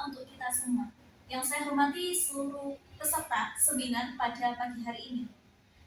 berguna untuk kita semua. Yang saya hormati seluruh peserta seminar pada pagi hari ini.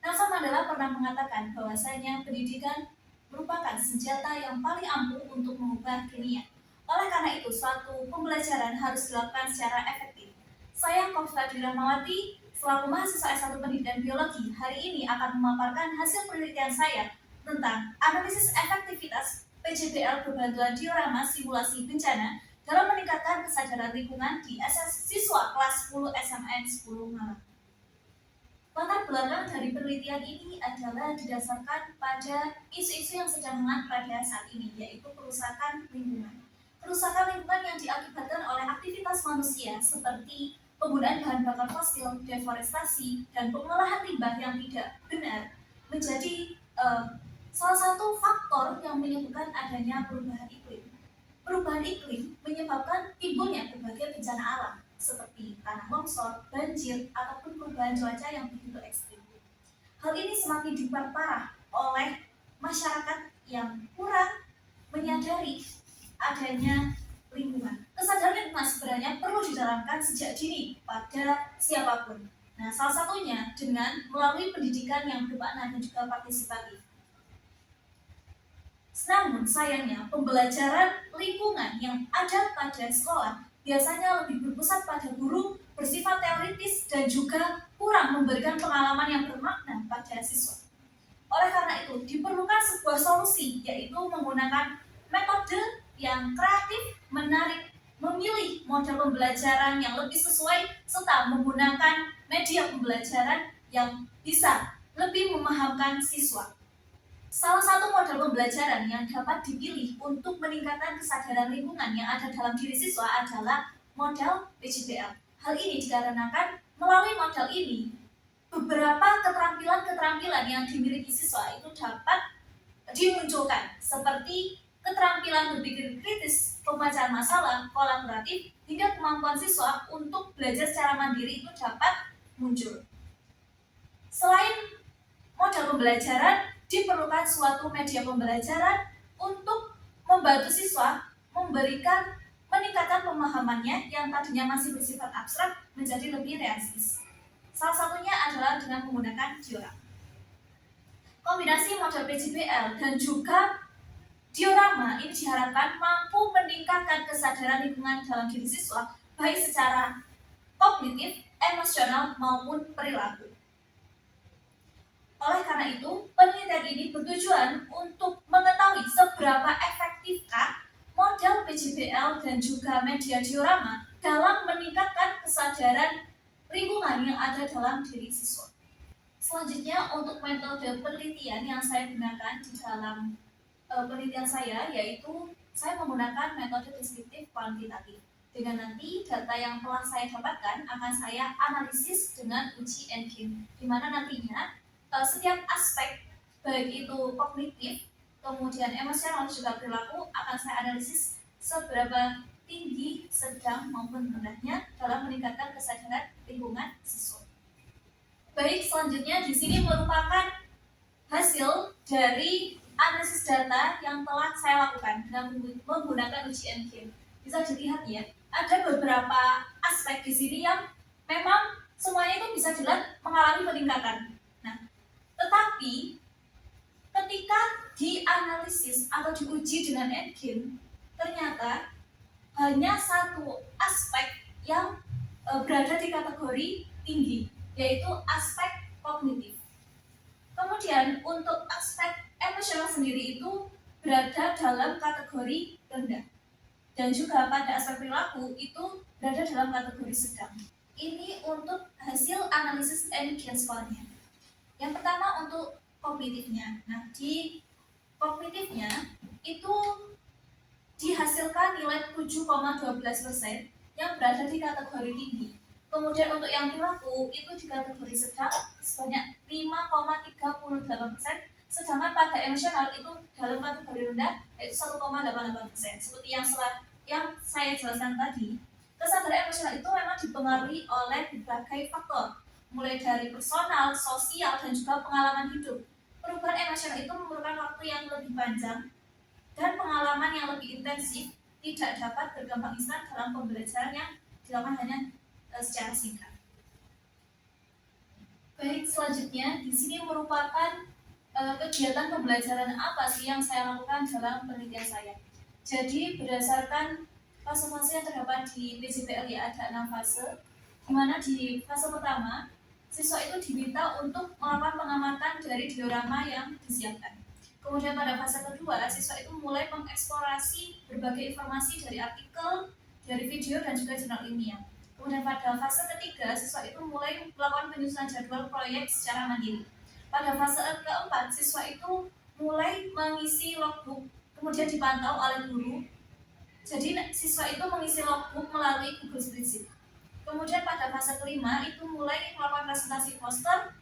Nelson Mandela pernah mengatakan bahwasanya pendidikan merupakan senjata yang paling ampuh untuk mengubah dunia. Oleh karena itu, suatu pembelajaran harus dilakukan secara efektif. Saya Kofifa Rahmawati, selaku mahasiswa S1 Pendidikan Biologi, hari ini akan memaparkan hasil penelitian saya tentang analisis efektivitas PJBL berbantuan diorama simulasi bencana dalam meningkatkan kesadaran lingkungan di siswa kelas 10 SMN 10 Malang. Latar belakang dari penelitian ini adalah didasarkan pada isu-isu yang sedang hangat pada saat ini, yaitu kerusakan lingkungan. Kerusakan lingkungan yang diakibatkan oleh aktivitas manusia seperti penggunaan bahan bakar fosil, deforestasi, dan pengolahan limbah yang tidak benar menjadi salah satu faktor yang menyebabkan adanya perubahan iklim. Perubahan iklim menyebabkan timbulnya berbagai bencana alam seperti tanah longsor, banjir, ataupun perubahan cuaca yang begitu ekstrim. Hal ini semakin diperparah oleh masyarakat yang kurang menyadari adanya lingkungan. Kesadaran lingkungan sebenarnya perlu dijalankan sejak dini pada siapapun. Nah, salah satunya dengan melalui pendidikan yang bermakna dan juga partisipatif. Namun sayangnya, pembelajaran lingkungan yang ada pada sekolah biasanya lebih berpusat pada guru, bersifat teoritis, dan juga kurang memberikan pengalaman yang bermakna pada siswa. Oleh karena itu, diperlukan sebuah solusi, yaitu menggunakan metode yang kreatif, menarik, memilih model pembelajaran yang lebih sesuai, serta menggunakan media pembelajaran yang bisa lebih memahamkan siswa. Salah satu model pembelajaran yang dapat dipilih untuk meningkatkan kesadaran lingkungan yang ada dalam diri siswa adalah model PJBL. Hal ini dikarenakan melalui model ini, beberapa keterampilan-keterampilan yang dimiliki siswa itu dapat dimunculkan, seperti keterampilan berpikir kritis, pembacaan masalah, kolaboratif, hingga kemampuan siswa untuk belajar secara mandiri itu dapat muncul. Selain model pembelajaran, diperlukan suatu media pembelajaran untuk membantu siswa meningkatkan pemahamannya yang tadinya masih bersifat abstrak menjadi lebih realistis. Salah satunya adalah dengan menggunakan diorama. Kombinasi model PJBL dan juga diorama ini diharapkan mampu meningkatkan kesadaran lingkungan dalam diri siswa, baik secara kognitif, emosional, maupun perilaku. Oleh karena itu, penelitian ini bertujuan untuk mengetahui seberapa efektifkah model PJBL dan juga media diorama dalam meningkatkan kesadaran lingkungan yang ada dalam diri siswa. Selanjutnya, untuk metode penelitian yang saya gunakan di dalam penelitian saya, yaitu saya menggunakan metode deskriptif kuantitatif. Dengan nanti data yang telah saya dapatkan akan saya analisis dengan uji engine, di mana nantinya setiap aspek, baik itu kognitif, kemudian emosional juga perilaku, akan saya analisis seberapa tinggi, sedang maupun rendahnya dalam meningkatkan kesadaran lingkungan siswa. Baik, selanjutnya di sini merupakan hasil dari analisis data yang telah saya lakukan dengan menggunakan uji engine. Bisa dilihat ya, ada beberapa aspek di sini yang memang semuanya itu bisa dilihat mengalami peningkatan. Tetapi ketika dianalisis atau diuji dengan engine, ternyata hanya satu aspek yang berada di kategori tinggi, yaitu aspek kognitif. Kemudian untuk aspek emosional sendiri itu berada dalam kategori rendah. Dan juga pada aspek perilaku itu berada dalam kategori sedang. Ini untuk hasil analisis engine score-nya. Yang pertama untuk kognitifnya. Nah, di kognitifnya itu dihasilkan nilai 7,12% yang berada di kategori tinggi. Kemudian untuk yang perilaku itu di kategori sedang sebanyak 5,38%, sedangkan pada emosional itu dalam kategori rendah yaitu 1,88%. Seperti yang saya jelaskan tadi, kesadaran emosional itu memang dipengaruhi oleh berbagai faktor, mulai dari personal, sosial, dan juga pengalaman hidup. Perubahan emosional itu memerlukan waktu yang lebih panjang dan pengalaman yang lebih intensif, tidak dapat berkembang instan dalam pembelajaran yang dilakukan hanya secara singkat. Baik, selanjutnya di sini merupakan kegiatan pembelajaran apa sih yang saya lakukan dalam penelitian saya. Jadi berdasarkan fase-fase yang terdapat di PJBL ya, ada 6 fase, di mana di fase pertama siswa itu diminta untuk melakukan pengamatan dari diorama yang disiapkan. Kemudian pada fase kedua, siswa itu mulai mengeksplorasi berbagai informasi dari artikel, dari video, dan juga jurnal ilmiah. Kemudian pada fase ketiga, siswa itu mulai melakukan penyusunan jadwal proyek secara mandiri. Pada fase keempat, siswa itu mulai mengisi logbook, kemudian dipantau oleh guru. Jadi siswa itu mengisi logbook melalui Google Spreadsheet. Kemudian pada fase kelima itu mulai melakukan presentasi poster,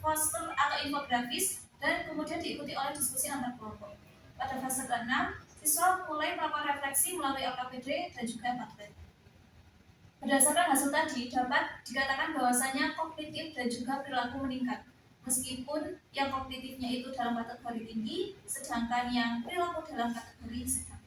poster atau infografis, dan kemudian diikuti oleh diskusi antar kelompok. Pada fase ke-6, siswa mulai melakukan refleksi melalui LKPD dan juga Padlet. Berdasarkan hasil tadi, dapat dikatakan bahwasanya kognitif dan juga perilaku meningkat. Meskipun yang kognitifnya itu dalam kategori tinggi, sedangkan yang perilaku dalam kategori sedang.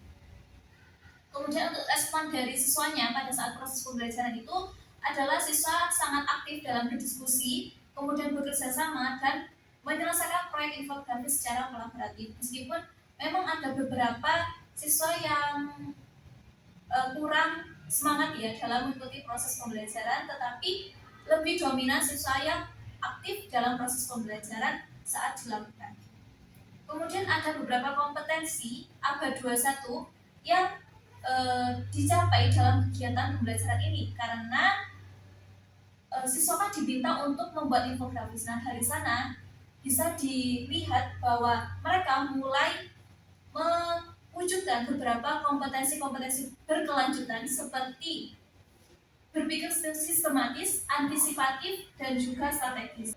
Kemudian untuk respon dari siswanya pada saat proses pembelajaran itu adalah siswa sangat aktif dalam berdiskusi, kemudian bekerja sama, dan menyelesaikan proyek infografis secara kolaboratif. Meskipun memang ada beberapa siswa yang kurang semangat ya dalam mengikuti proses pembelajaran, tetapi lebih dominan siswa yang aktif dalam proses pembelajaran saat dilakukan. Kemudian ada beberapa kompetensi ABA 21 yang dicapai dalam kegiatan pembelajaran ini, karena siswa kan diminta untuk membuat infografis. Nah, dari sana bisa dilihat bahwa mereka mulai mewujudkan beberapa kompetensi-kompetensi berkelanjutan seperti berpikir sistematis, antisipatif, dan juga strategis.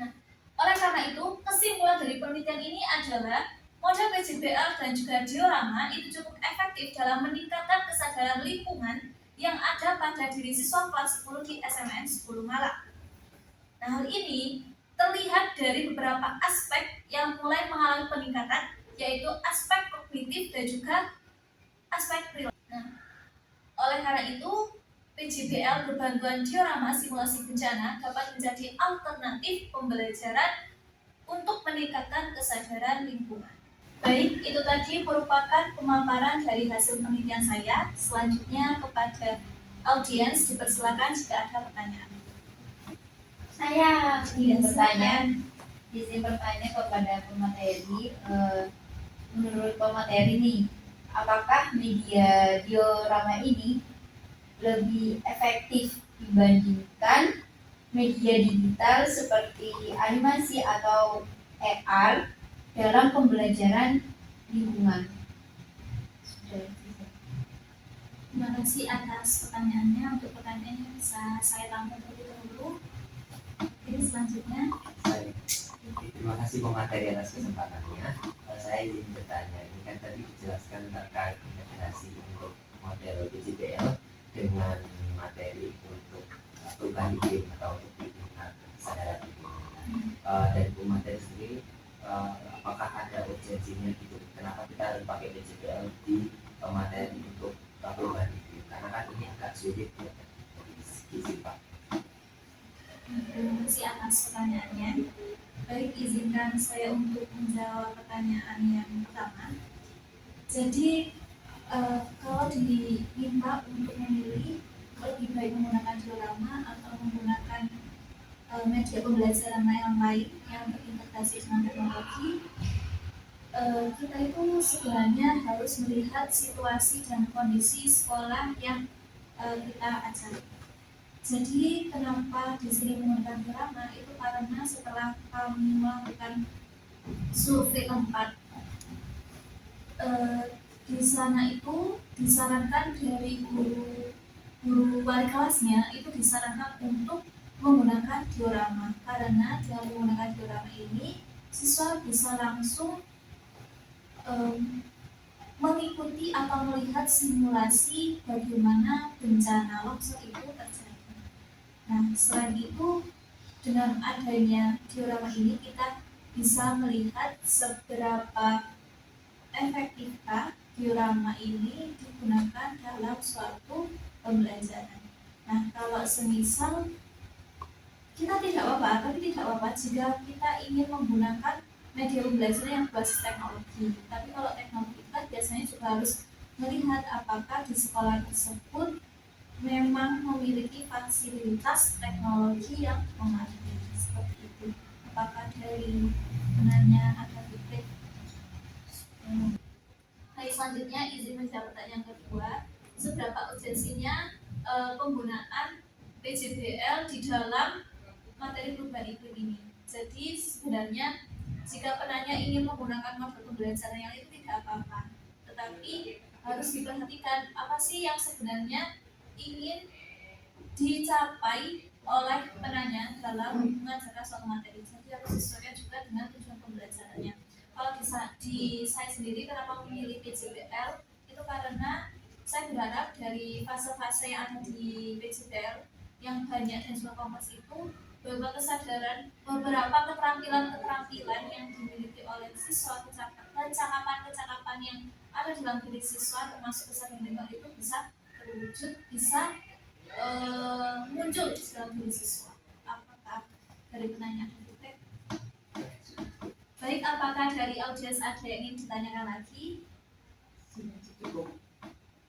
Nah, oleh karena itu, kesimpulan dari penelitian ini adalah model PJBL dan juga diorama itu cukup efektif dalam meningkatkan kesadaran lingkungan yang ada pada diri siswa kelas 10 di SMN 10 Malang. Nah, hal ini terlihat dari beberapa aspek yang mulai mengalami peningkatan, yaitu aspek kognitif dan juga aspek perilaku. Nah, oleh karena itu, PJBL berbantuan diorama simulasi bencana dapat menjadi alternatif pembelajaran untuk meningkatkan kesadaran lingkungan. Baik, itu tadi merupakan pemaparan dari hasil penelitian saya. Selanjutnya kepada audiens dipersilakan jika ada pertanyaan. Saya ingin bertanya, izin bertanya kepada pemateri. Menurut pemateri nih, apakah media diorama ini lebih efektif dibandingkan media digital seperti animasi atau AR dalam pembelajaran lingkungan? Terima kasih atas pertanyaannya. Untuk pertanyaannya bisa saya tampung terlebih dahulu. Jadi selanjutnya. Terima kasih pemateri atas kesempatannya. Saya ingin bertanya, ini kan tadi dijelaskan terkait integrasi untuk model PJBL dengan materi untuk perubahan iklim atau untuk lingkungan kesadaran lingkungan. Dan pemateri sendiri, apakah ada urgensinya gitu? Kenapa kita harus pakai PJBL di materi untuk perubahan iklim? Karena kan ini agak sulit ya. Pak. Terima kasih atas pertanyaannya. Baik, izinkan saya untuk menjawab pertanyaan yang pertama. Jadi, kalau diminta untuk memilih lebih baik menggunakan diorama atau menggunakan media pembelajaran yang lain yang terintegrasi dengan teknologi, kita itu sebenarnya harus melihat situasi dan kondisi sekolah yang kita ajari. Jadi kenapa di sini menggunakan diorama itu karena setelah kami melakukan survei tempat, di sana itu disarankan dari guru wali kelasnya itu disarankan untuk menggunakan diorama, karena dengan menggunakan diorama ini siswa bisa langsung mengikuti atau melihat simulasi bagaimana bencana longsor itu terjadi. Nah, selain itu, dengan adanya diorama ini kita bisa melihat seberapa efektifkah diorama ini digunakan dalam suatu pembelajaran. Nah, kalau semisal kita tidak apa-apa, tapi tidak apa-apa jika kita ingin menggunakan media pembelajaran yang berbasis teknologi. Tapi kalau teknologi kan biasanya juga harus melihat apakah di sekolah tersebut memang memiliki fasilitas teknologi yang memadai seperti itu. Apakah dari penanya ada feedback? Baik, selanjutnya izin menjawab pertanyaan kedua. Seberapa urgensinya penggunaan PJBL di dalam materi perubahan iklim ini? Jadi sebenarnya jika penanya ingin menggunakan model pembelajaran yang itu tidak apa-apa, tetapi harus diperhatikan apa sih yang sebenarnya ingin dicapai oleh penanya dalam mengajarkan suatu materi. Jadi harus disesuaikan juga dengan tujuan pembelajarannya. Kalau di saya sendiri kenapa memilih PJBL itu karena saya berharap dari fase-fase yang ada di PJBL yang banyak dan juga kompleks itu beberapa kesadaran, beberapa keterampilan yang dimiliki oleh siswa, kecakapan yang ada dalam diri siswa termasuk kesadaran lingkungan itu bisa terwujud, bisa muncul di dalam diri siswa. Apakah dari penanya feedback? Baik, apakah dari audiens ada yang ingin ditanyakan lagi?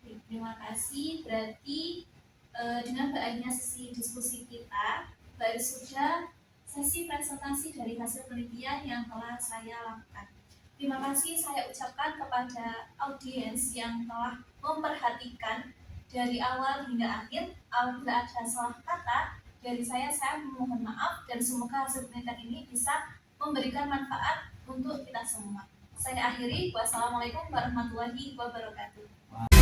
Baik, terima kasih. Berarti dengan berakhirnya sesi diskusi kita, baru sudah sesi presentasi dari hasil penelitian yang telah saya lakukan. Terima kasih saya ucapkan kepada audiens yang telah memperhatikan dari awal hingga akhir. Apabila ada salah kata dari saya mohon maaf dan semoga hasil penelitian ini bisa memberikan manfaat untuk kita semua. Saya akhiri. Wassalamualaikum warahmatullahi wabarakatuh.